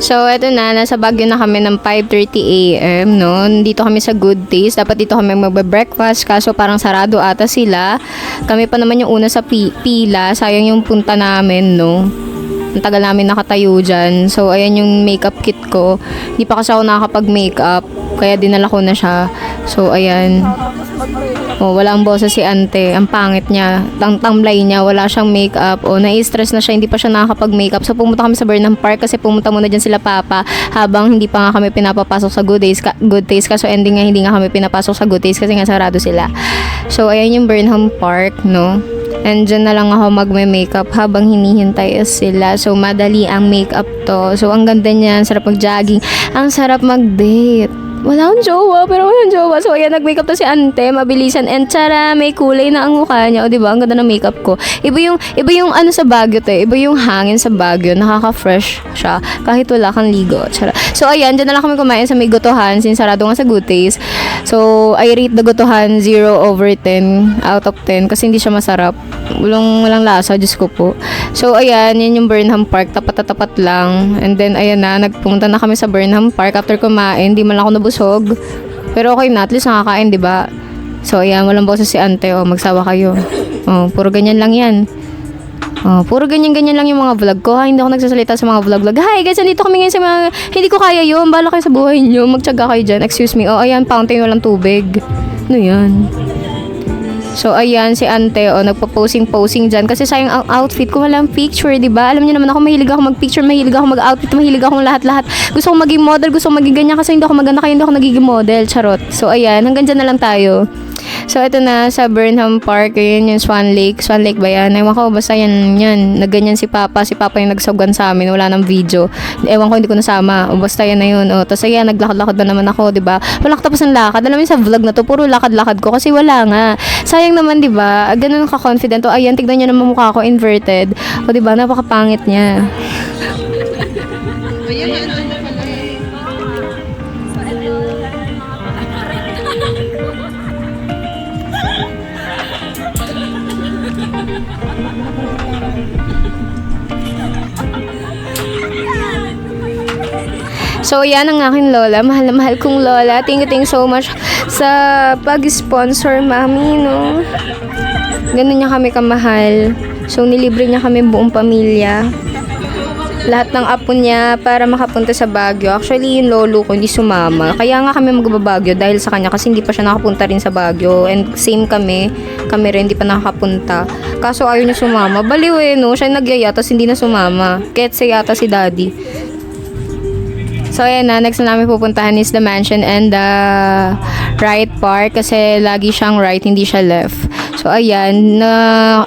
So, eto na, nasa Baguio na kami ng 5:30 AM, no? Dito kami sa Good Taste. Dapat dito kami magbe-breakfast, kaso parang sarado ata sila. Kami pa naman yung una sa pila. Sayang yung punta namin, no? Ang tagal namin nakatayo dyan. So, ayan yung makeup kit ko. Hindi pa kasi ako nakakapag-makeup, kaya dinala ko na siya. So, ayan. Oh, wala ang boses si ante. Ang pangit niya. Tamlay niya. Wala siyang makeup. Oh, nai-stress na siya. Hindi pa siya nakakapag-makeup. So, pumunta kami sa Burnham Park kasi pumunta muna dyan sila papa habang hindi pa nga kami pinapapasok sa Good Taste. Kaso ending nga hindi nga kami pinapasok sa Good Taste kasi nga sarado sila. So, ayan yung Burnham Park, no? And dyan na lang ako magme-makeup habang hinihintay sila. So, madali ang makeup to. So, ang ganda niya. Ang sarap mag-jogging. Ang sarap mag-date. Wala akong jowa, pero walang jowa. So, ayan, nag-makeup to si ante, mabilisan. And tara, may kulay na ang mukha niya. O, diba? Ang ganda ng makeup ko. Iba yung ano sa Baguio, te. Iba yung hangin sa Baguio. Nakaka-fresh siya. Kahit wala kang ligo. Tara. So, ayan, dyan na lang kami kumain sa may gotohan. Since sarado nga sa Good Taste. So, I rate the gotohan 0/10 out of 10. Kasi hindi siya masarap. Walang lasa, Diyos ko po. So, ayan, yan yung Burnham Park. Tapat na tapat lang. And then, ayan na, nagpumunta na kami sa Burnham Park. After kumain, di man lang ako nabusog. Pero okay na, at least nakakain, di ba? So, ayan, walang boses si ante. O, magsawa kayo. O, puro ganyan lang yan. O, puro ganyan-ganyan lang yung mga vlog ko. Ha? Hindi ako nagsasalita sa mga vlog. Hi guys, nandito kami ngayon sa mga... Hindi ko kaya yun. Bahala kayo sa buhay nyo. Magtyaga kayo dyan. Excuse me. O, ayan, fountain, walang tubig. Ano yan? So, ayan, si ante, nagpa-posing dyan. Kasi sayang ang outfit ko, walang picture, diba? Alam niyo naman ako, mahilig ako mag-picture, mahilig ako mag-outfit, mahilig ako lahat-lahat. Gusto ko maging model, gusto ko maging ganyan kasi hindi ako maganda kaya hindi ako nagiging model, charot. So, ayan, hanggang dyan na lang tayo. So, ito na, sa Burnham Park, yun yung Swan Lake ba yan? Ewan ko, basta yan, nagganyan si Papa yung nagsugwan sa amin, wala nang video. Ewan ko, hindi ko nasama, o basta yan na yun. O, tapos ayan, naglakad-lakad na naman ako, diba? Wala ko tapos ng lakad, alam mo sa vlog na to, puro lakad-lakad ko kasi wala nga. Sayang naman, diba? Ganun ka-confident. O, ayan, tignan nyo naman mukha ko, inverted. O, diba? Napakapangit niya. So, yan ang aking lola. Mahal na mahal kong lola. Thank you so much sa pag-sponsor, mami, no? Ganun niya kami kamahal. So, nilibre niya kami buong pamilya. Lahat ng apo niya para makapunta sa Baguio. Actually, yung lolo ko hindi sumama. Kaya nga kami magbabagyo dahil sa kanya kasi hindi pa siya nakapunta rin sa Baguio. And same kami rin hindi pa nakakapunta. Kaso ayaw niya sumama. Baliw no? Siya nagyaya tapos hindi na sumama. Ketse yata si daddy. So, ayan na. Next na namin pupuntahan is the mansion and the right park kasi lagi siyang right, hindi siya left. So, ayan.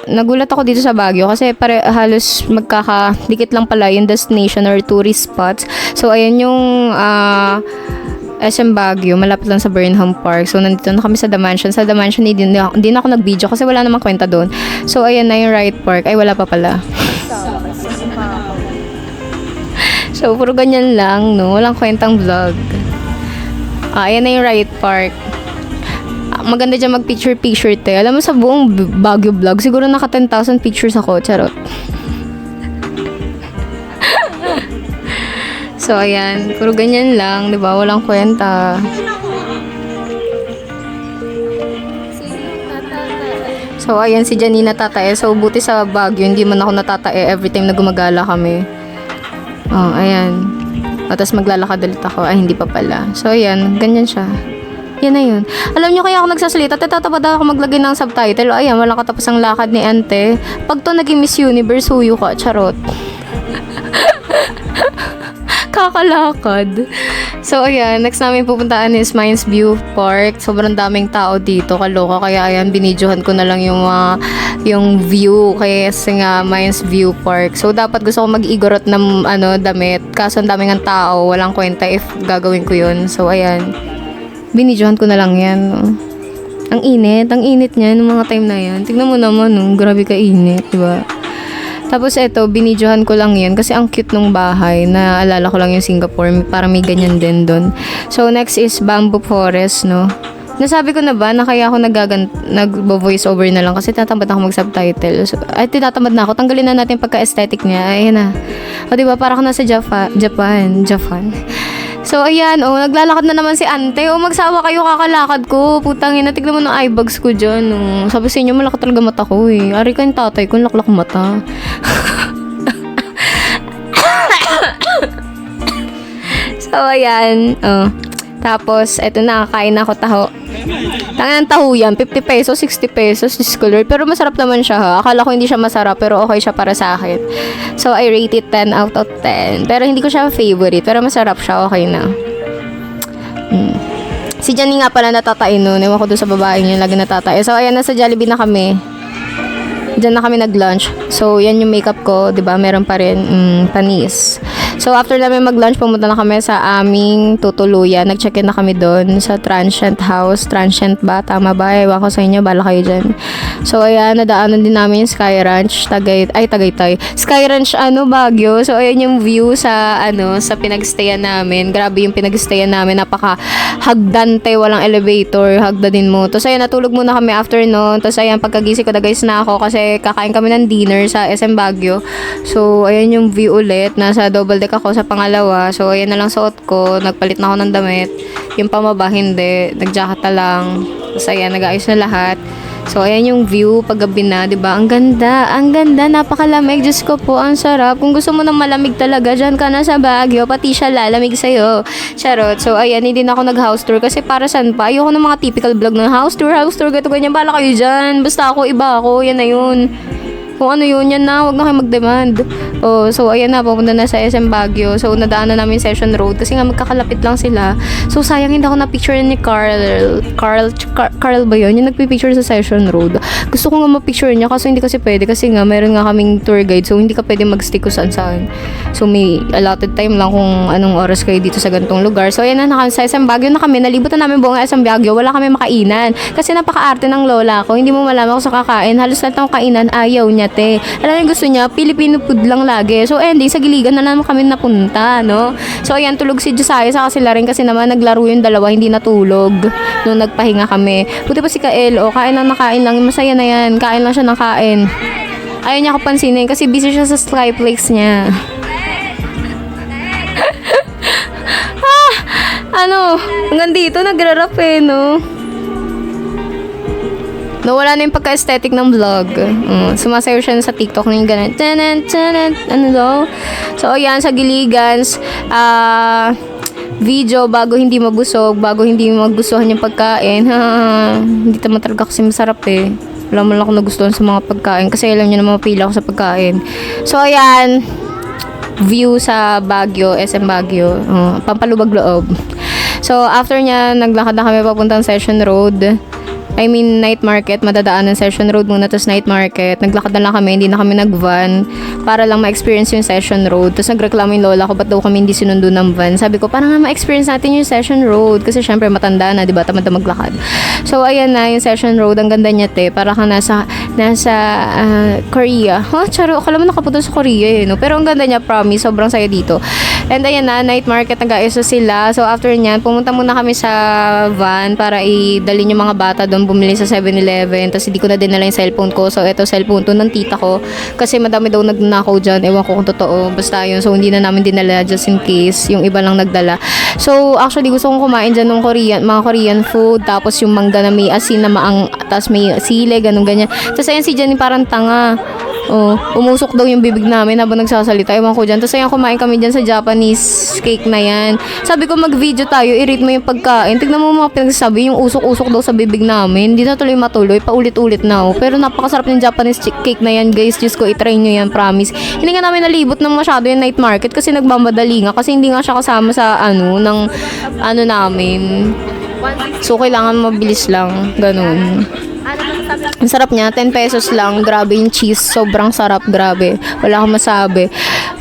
Nagulat ako dito sa Baguio kasi halos magkakadikit lang pala yung destination or tourist spots. So, ayan yung SM Baguio. Malapit lang sa Burnham Park. So, nandito na kami sa The Mansion. Sa The Mansion, hindi na ako nag-video kasi wala namang kwenta doon. So, ayan na yung right park. Ay, wala pa pala. So, puro ganyan lang, no? Walang kwentang vlog. Ayan na yung right park. Maganda dyan mag-picture-picture, te. Alam mo, sa buong Baguio vlog, siguro naka 10,000 pictures ako. Charot. So, ayan. Puro ganyan lang, di ba? Walang kwenta. So, ayan si Janina tatae. So, buti sa Baguio, hindi man ako natatae every time na gumagala kami. Oh, ayan. Tapos maglalakad ulit ako. Ay, hindi pa pala. So, ayan. Ganyan siya. Yan na yun. Alam nyo kaya ako nagsasalita. Tatapad ako maglagay ng subtitle. O, ayan. Walang katapos ang lakad ni ante. Pag to naging Miss Universe, huyo ka. Charot. Kakalakad. So, ayan. Next namin pupuntaan is Mines View Park. Sobrang daming tao dito. Kaloka. Kaya, ayan. Binidyohan ko na lang yung view. Kaya nga Mines View Park. So, dapat gusto ko mag-igorot ng damit. Kaso, ang daming ang tao. Walang kwenta if gagawin ko yun. So, ayan. Binidyohan ko na lang yan. No? Ang init niya nung mga time na yan. Tignan mo naman, no? Grabe ka init, diba? Tapos eto, binidyohan ko lang yan kasi ang cute nung bahay. Naalala ko lang yung Singapore. Para may ganyan din doon. So, next is Bamboo Forest, no? Nasabi ko na ba na kaya ako nag-voice over na lang kasi tinatamad ako mag-subtitle. So, ay, tinatamad na ako. Tanggalin na natin pagka-aesthetic niya. Ayan na. O, diba? Parang nasa Japan. So, ayan. O, naglalakad na naman si ante. O, magsawa kayo kakalakad ko. Putang ina. Tignan mo ng eye bags ko dyan. O, sabi sa inyo, malaki talaga mata ko eh. Ari ka yung tatay ko, laklak mata. So, ayan. O. Tapos, eto na. Kain ako taho. Tangan ng taho yan, 50 pesos, 60 pesos, discolor. Pero masarap naman siya ha. Akala ko hindi siya masarap, pero okay siya para sa akin. So, I rate it 10 out of 10. Pero hindi ko siya favorite, pero masarap siya, okay na. Si Jenny nga pala natatain nun. Ewan ko doon sa babae niya, lagi natatain. So, ayan, nasa Jollibee na kami. Diyan na kami nag-lunch. So, yan yung makeup ko, 'di ba? Meron pa rin panis. So, after namin mag-lunch, pumunta na kami sa aming tutuluyan. Nag-check-in na kami doon sa Transient House. Transient ba? Tama ba? Ewan ko sa inyo. Bala kayo dyan. So, ayan. Nadaanan din namin yung Sky Ranch. Tagaytay. Sky Ranch, Baguio. So, ayan yung view sa, sa pinagstayan namin. Grabe yung pinagstayan namin. Napaka-hagdante. Walang elevator. Hagdanin mo. Tapos, ayan. Natulog muna kami after noon. Tapos, ayan. Pagkagising ko, guys na ako kasi kakain kami ng dinner sa SM Baguio. So, ayan yung view ulit. Nasa double deck ako sa pangalawa. So, ayan na lang suot ko. Nagpalit na ako ng damit. Yung pamaba, hindi. Nag-jacket na lang. Tapos, ayan, nag-ayos na lahat. So, ayan yung view paggabi na, diba? Ang ganda. Ang ganda. Napakalamig. Diyos ko po, ang sarap. Kung gusto mo ng malamig talaga, dyan ka na sa Baguio. Pati siya lalamig sa'yo. Charot. So, ayan, hindi na ako nag-house tour. Kasi para saan pa? Ayoko ng mga typical vlog ng house tour, gato ganyan. Bala kayo dyan. Basta ako, iba ako. Yan na yun. Kung ano yun, yan na. Huwag na kayo mag-demand. Oh, so, ayan na. Pupunta na sa SM Baguio. So, nadaanan namin Session Road. Kasi nga, magkakalapit lang sila. So, sayang hindi ako na-picture ni Carl ba yun? Yung nagpipicture sa Session Road. Gusto ko nga ma-picture niya. Kaso hindi kasi pwede. Kasi nga, meron nga kaming tour guide. So, hindi ka pwede mag-stick kung saan. So, may allotted time lang kung anong oras kayo dito sa gantong lugar. So, ayan na. Sa SM Baguio na kami. Nalibutan namin buong SM Baguio. Wala kami makainan. Kasi napaka-arte ng lola ko. Hindi mo malaman kung sa kakain. Halos lahat ng kainan, ayaw niya. Alam niyo gusto niya, Filipino food lang lagi. So, ending, sa giligan na naman kami napunta, no? So, ayan, tulog si Josiah sa sila rin kasi naman naglaro yung dalawa, hindi natulog nung nagpahinga kami. Buti pa si Kael, kain lang na kain lang. Masaya na yan. Kain lang siya ng kain. Ayaw niya ako pansinin kasi busy siya sa Skyplex niya. Hanggang dito, nagra-rap no? Nawala na yung pagka-aesthetic ng vlog. Sumasayo siya sa TikTok na yung ganun. Daw? So, ayan, sa Giligans, video bago hindi mabusog, bago hindi magustuhan yung pagkain. Hindi naman talaga kasi masarap eh. Wala mo lang ako nagustuhan sa mga pagkain kasi alam niyo na mapila ako sa pagkain. So, ayan, view sa Baguio, SM Baguio. Pampalubag loob. So, after niya, naglakad na kami papuntang Session Road. Night market, madadaanan Session Road muna, tapos night market. Naglakad na lang kami, hindi na kami nag-van para lang ma-experience yung Session Road. Tapos nagreklamo yung lola ko, ba't daw kami hindi sinundo ng van? Sabi ko, parang nga ma-experience natin yung Session Road. Kasi syempre matanda na, diba? Tamad na maglakad. So, ayan na, yung Session Road, ang ganda niya, para kang nasa Korea. Charo, akala mo nakapunta sa Korea, no? Pero ang ganda niya, promise, sobrang saya dito. And ayan na, night market, nag-ayos na sila. So, after nyan, pumunta muna kami sa van para idalhin yung mga bata doon bumili sa 7-Eleven. Tapos hindi ko na dinala yung cellphone ko. So, eto cellphone to ng tita ko. Kasi madami daw nagnakaw dyan. Ewan ko kung totoo. Basta yun. So, hindi na namin dinala just in case. Yung iba lang nagdala. So, actually, gusto kong kumain dyan ng mga Korean food. Tapos yung mangga na may asin na tapos may sile, ganun ganyan. Tapos ayan si Jenny parang tanga. Umusok daw yung bibig namin habang nagsasalita. Ewan ko dyan. Tapos ayan, kumain kami dyan sa Japanese cake na yan. Sabi ko, mag-video tayo, i-rate mo yung pagkain. Tignan mo mga pinagsasabi, yung usok-usok daw sa bibig namin. Hindi na tuloy matuloy, paulit-ulit na. Pero napakasarap yung Japanese cake na yan, guys. Diyos ko, itry nyo yan, promise. Hindi nga namin nalibot ng masyado yung night market kasi nagmamadali nga. Kasi hindi nga siya kasama sa namin. So, kailangan mabilis lang. Ganun. Ang sarap niya, 10 pesos lang. Grabe yung cheese, sobrang sarap, grabe. Wala akong masabi.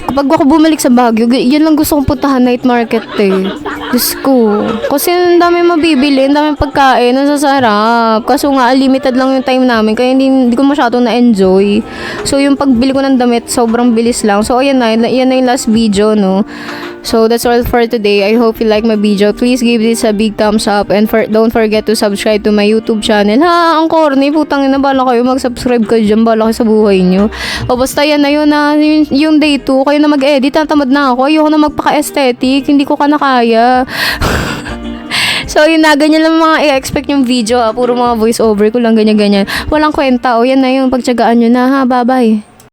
Kapag ako bumalik sa Baguio, yan lang gusto kong puntahan, night market Diyos ko. Kasi ang dami mabibili, ang dami pagkain, ang sasarap. Kaso nga, limited lang yung time namin, kaya hindi ko masyadong na-enjoy. So, yung pagbili ko ng damit, sobrang bilis lang. So, ayan na yung last video, no. So that's all for today. I hope you like my video. Please give this a big thumbs up and don't forget to subscribe to my YouTube channel. Ha, ang corny, putang ina, bala kayo mag-subscribe kayo dyan, bala kayo sa buhay nyo. O basta yan na yun na, yung day 2, kayo na mag-edit, natamad na ako. Ayoko na magpaka-aesthetic, hindi ko ka na kaya. So yun na, ganyan lang mga i-expect yung video ha. Puro mga voice over ko lang, ganyan-ganyan. Walang kwenta, o yan na yun, pagtsagaan nyo na ha, bye-bye.